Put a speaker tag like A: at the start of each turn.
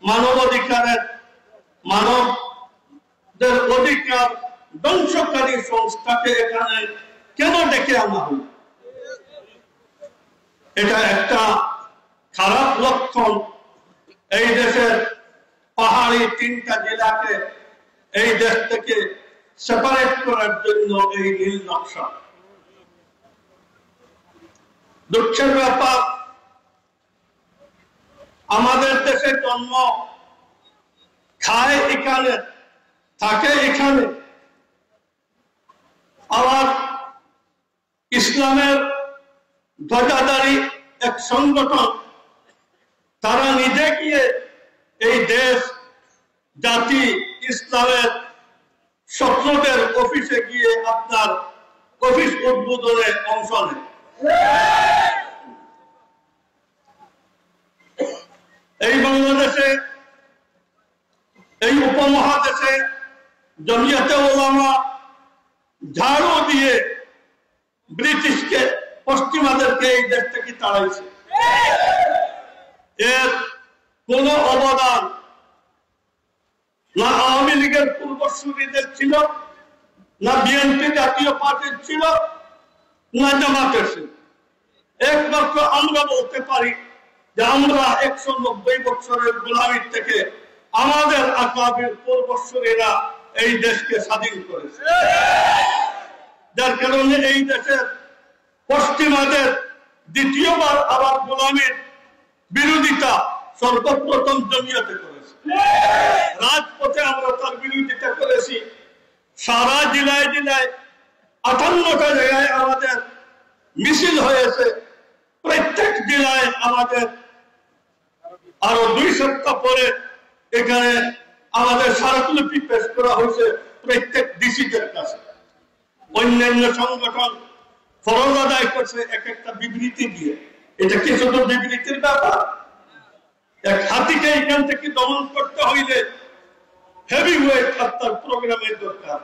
A: মানবাধিকারের মানবদের অধিকার ধ্বংসকারী সংস্থাকে এখানে কেন ডেকে আনা হল? এটা একটা খারাপ লক্ষণ। এই দেশের পাহাড়ি 3টা জেলাকে এই দেশ থেকে সেপারেট করার জন্য এই নীল নকশা। দুঃখের ব্যাপার, আমাদের দেশে জন্ম, খায় এখানে, থাকে এখানে, আবার ইসলামের ধ্বজাধারী এক সংগঠন, তারা নিজে গিয়ে এই দেশ জাতি ইসলামের স্বপ্নদের অফিসে গিয়ে আপনার অফিস উদ্বোধনে অংশ নেয়। এই বাংলাদেশে, এই উপমহাদেশে জমিয়তে উলামা ঝাড়ু দিয়ে ব্রিটিশকে, পশ্চিমাদেরকে এই দেশ থেকে তাড়াইছে। এর কোন অবদান না আওয়ামী লীগের পূর্বসূরীদের ছিল, না বিএনপি জাতীয় পার্টির ছিল, না জামাতের ছিল। একমাত্র আমরা বলতে পারি যে আমরা 190 বছরের গোলামির থেকে আমাদের আকাবের পূর্বসূরীরা এই দেশকে স্বাধীন করেছে। যার কারণে এই দেশের পশ্চিমাদের দ্বিতীয়বার আবার গোলামির বিরোধিতা সর্বপ্রথম জমিয়তে করেছে। রাজপথে আমরা তার বিরোধিতা করেছি। সারা জেলায় জেলায় 58টা জায়গায় আমাদের মিছিল হয়েছে। প্রত্যেক জেলায় আমাদের আরো 2 সপ্তাহ পরে এখানে আমাদের স্মারকলিপি পেশ করা হয়েছে প্রত্যেক ডিসিদের কাছে। অন্যান্য সংগঠন ফরজ আদায় করছে এক একটা বিবৃতি দিয়ে। এটা কি শুধু বিবৃতির ব্যাপার? এক হাতিকে এখান থেকে দমন করতে হইলে হেভি ওয়েট আপনার প্রোগ্রামের দরকার।